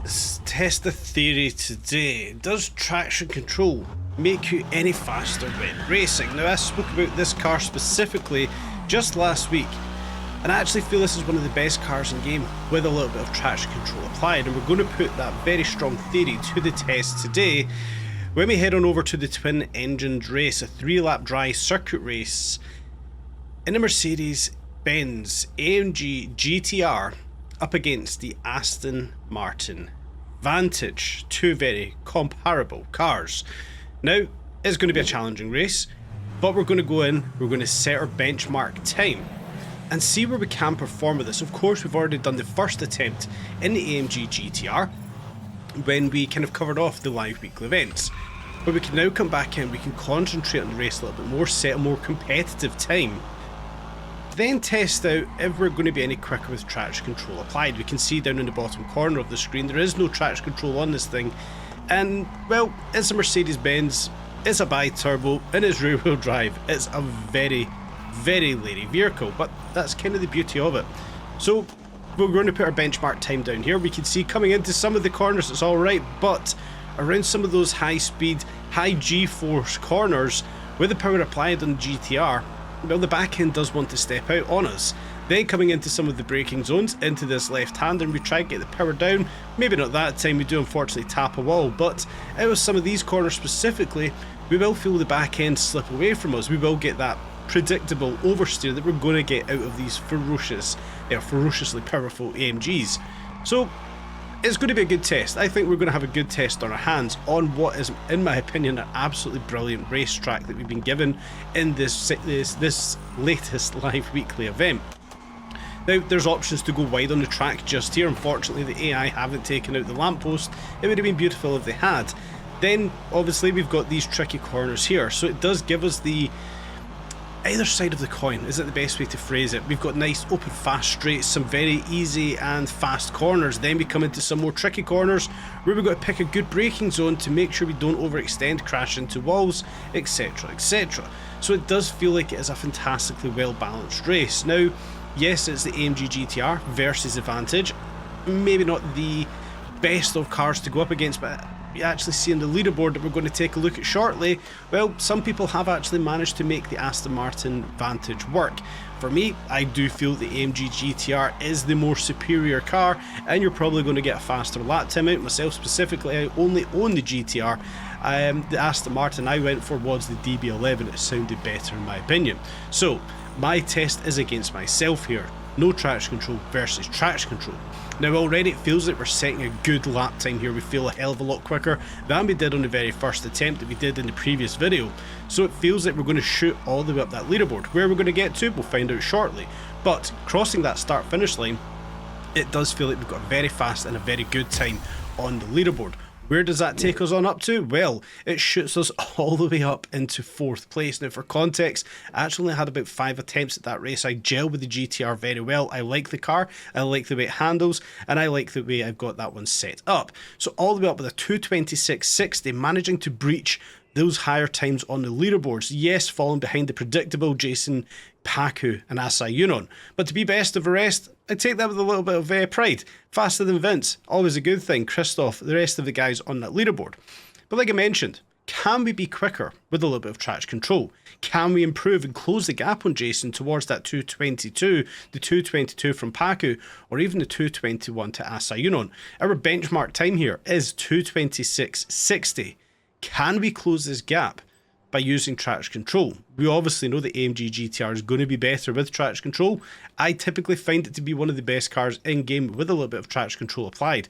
let's test the theory today. Does traction control make you any faster when racing? Now, I spoke about this car specifically just last week, and I actually feel this is one of the best cars in game with a little bit of traction control applied, and we're going to put that very strong theory to the test today when we head on over to the twin-engined race, a 3-lap dry circuit race in a Mercedes-Benz AMG GTR up against the Aston Martin Vantage. Two very comparable cars. Now, it's going to be a challenging race, but we're going to go in, we're going to set our benchmark time and see where we can perform with this. Of course, we've already done the first attempt in the AMG GTR when we kind of covered off the live weekly events. But we can now come back in, we can concentrate on the race a little bit more, set a more competitive time, then test out if we're going to be any quicker with traction control applied. We can see down in the bottom corner of the screen there is no traction control on this thing, and well, it's a Mercedes-Benz, it's a bi-turbo, and it's rear-wheel drive. It's a very, very lady vehicle, but that's kind of the beauty of it. So we're going to put our benchmark time down here. We can see coming into some of the corners it's alright, but around some of those high speed, high G-force corners with the power applied on the GTR, well, the back end does want to step out on us. Then coming into some of the braking zones, into this left hand, and we try to get the power down. Maybe not that time, we do unfortunately tap a wall, but out of some of these corners specifically, we will feel the back end slip away from us. We will get that predictable oversteer that we're going to get out of these ferociously powerful AMGs. So it's going to be a good test. I think we're going to have a good test on our hands on what is, in my opinion, an absolutely brilliant racetrack that we've been given in this latest live weekly event. Now, there's options to go wide on the track just here. Unfortunately, the AI haven't taken out the lamppost. It would have been beautiful if they had. Then, obviously, we've got these tricky corners here, so it does give us the either side of the coin, is it the best way to phrase it. We've got nice open fast straights, some very easy and fast corners, then we come into some more tricky corners where we've got to pick a good braking zone to make sure we don't overextend, crash into walls, etc, etc. So it does feel like it is a fantastically well balanced race. Now, yes, it's the AMG GTR versus the Vantage, maybe not the best of cars to go up against, but you actually see in the leaderboard that we're going to take a look at shortly, well, some people have actually managed to make the Aston Martin Vantage work. For me, I do feel the AMG GTR is the more superior car, and you're probably going to get a faster lap time out. Myself specifically, I only own the GTR. The Aston Martin I went for was the DB11. It sounded better in my opinion. So my test is against myself here. No traction control versus traction control. Now, already it feels like we're setting a good lap time here. We feel a hell of a lot quicker than we did on the very first attempt that we did in the previous video. So it feels like we're going to shoot all the way up that leaderboard. Where we're going to get to, we'll find out shortly. But crossing that start finish line, it does feel like we've got a very fast and a very good time on the leaderboard. Where does that take us on up to? Well, it shoots us all the way up into 4th place. Now, for context, I actually only had about 5 attempts at that race. I gel with the GTR very well. I like the car, I like the way it handles, and I like the way I've got that one set up. So all the way up with a 226.60, managing to breach those higher times on the leaderboards. Yes, falling behind the predictable Jason Paku and Asai Yunon, but to be best of the rest, I take that with a little bit of pride. Faster than Vince, always a good thing. Christoph, the rest of the guys on that leaderboard. But like I mentioned, can we be quicker with a little bit of traction control? Can we improve and close the gap on Jason towards that 222, the 222 from Paku, or even the 221 to Asai Yunon? Our benchmark time here is 226.60. Can we close this gap by using traction control? We obviously know the AMG GTR is going to be better with traction control. I typically find it to be one of the best cars in game with a little bit of traction control applied.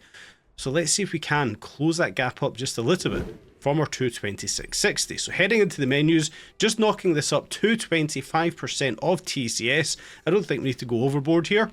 So let's see if we can close that gap up just a little bit from our 226.60. So heading into the menus, just knocking this up to 25% of TCS. I don't think we need to go overboard here.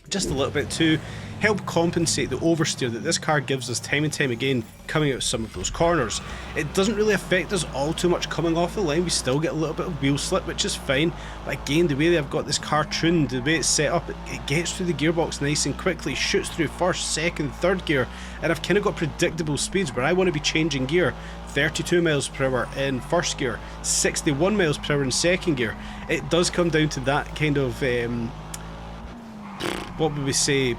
Just a little bit to help compensate the oversteer that this car gives us time and time again coming out some of those corners. It doesn't really affect us all too much coming off the line. We still get a little bit of wheel slip, which is fine, but again, the way they've got this car tuned, the way it's set up, it gets through the gearbox nice and quickly, shoots through first, second, third gear, and I've kind of got predictable speeds where I want to be changing gear. 32 miles per hour in first gear, 61 miles per hour in second gear. It does come down to that kind of what would we say,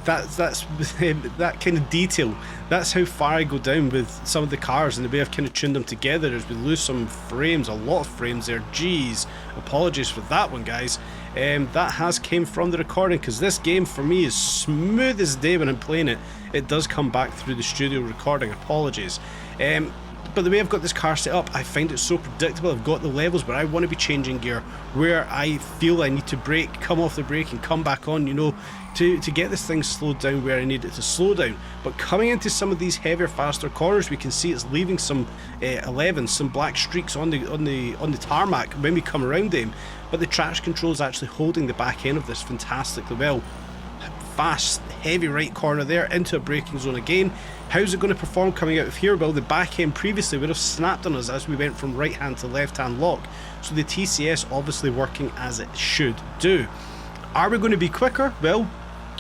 that's that kind of detail. That's how far I go down with some of the cars and the way I've kind of tuned them together as we lose some frames, a lot of frames there. Jeez, apologies for that one, guys. That has came from the recording, because this game for me is smooth as day when I'm playing it. It does come back through the studio recording, apologies. But the way I've got this car set up, I find it so predictable. I've got the levels where I want to be changing gear, where I feel I need to brake, come off the brake and come back on, you know, to get this thing slowed down where I need it to slow down. But coming into some of these heavier, faster corners, we can see it's leaving some 11s, some black streaks on the tarmac when we come around them. But the traction control is actually holding the back end of this fantastically well. Fast, heavy right corner there into a braking zone again. How's it going to perform coming out of here? Well, the back end previously would have snapped on us as we went from right hand to left hand lock. So the TCS obviously working as it should do. Are we going to be quicker? Well,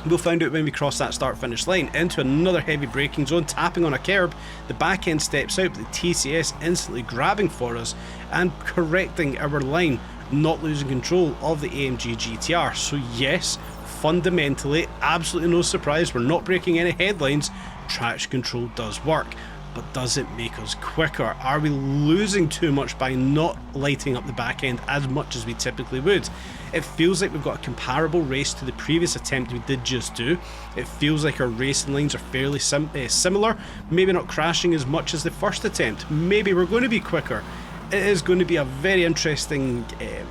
we'll find out when we cross that start finish line into another heavy braking zone, tapping on a curb. The back end steps out, but the TCS instantly grabbing for us and correcting our line, not losing control of the AMG GTR. So yes, fundamentally, absolutely no surprise, we're not breaking any headlines. Traction control does work, but does it make us quicker? Are we losing too much by not lighting up the back end as much as we typically would? It feels like we've got a comparable race to the previous attempt we did just do. It feels like our racing lines are fairly similar, maybe not crashing as much as the first attempt. Maybe we're going to be quicker. It is going to be a very interesting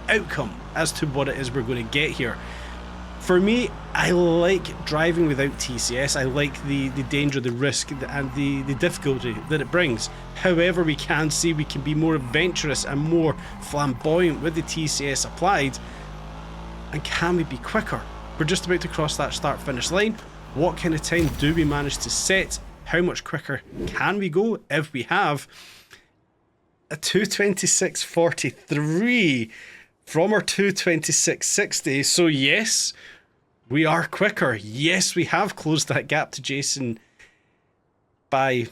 outcome as to what it is we're going to get here. For me, I like driving without TCS. I like the danger, the risk, and the difficulty that it brings. However, we can see we can be more adventurous and more flamboyant with the TCS applied. And can we be quicker? We're just about to cross that start finish line. What kind of time do we manage to set? How much quicker can we go if we have a 226.43 from our 226.60? So yes, we are quicker. Yes, we have closed that gap to Jason by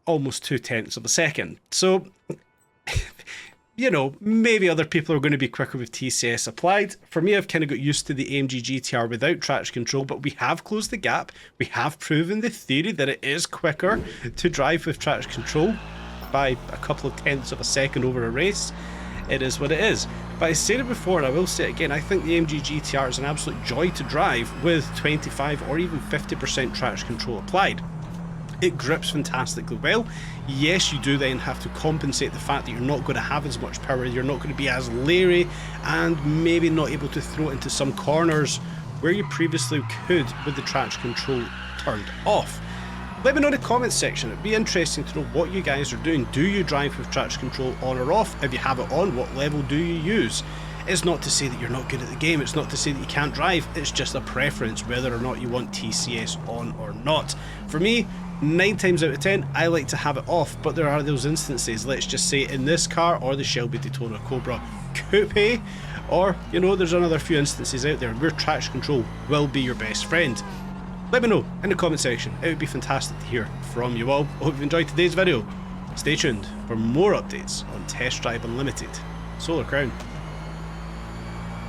almost 0.2 of a second. So, you know, maybe other people are going to be quicker with TCS applied. For me, I've kind of got used to the AMG GTR without traction control, but we have closed the gap. We have proven the theory that it is quicker to drive with traction control by a couple of tenths of a second over a race. It is what it is. But I said it before and I will say it again, I think the AMG GTR is an absolute joy to drive with 25 or even 50% traction control applied. It grips fantastically well. Yes, you do then have to compensate the fact that you're not going to have as much power, you're not going to be as leery, and maybe not able to throw it into some corners where you previously could with the traction control turned off. Let me know in the comments section. It'd be interesting to know what you guys are doing. Do you drive with traction control on or off? If you have it on, what level do you use? It's not to say that you're not good at the game. It's not to say that you can't drive. It's just a preference whether or not you want TCS on or not. For me, 9 times out of 10, I like to have it off, but there are those instances, let's just say in this car or the Shelby Daytona Cobra Coupe, or, you know, there's another few instances out there where traction control will be your best friend. Let me know in the comment section. It would be fantastic to hear from you all. I hope you enjoyed today's video. Stay tuned for more updates on Test Drive Unlimited Solar Crown.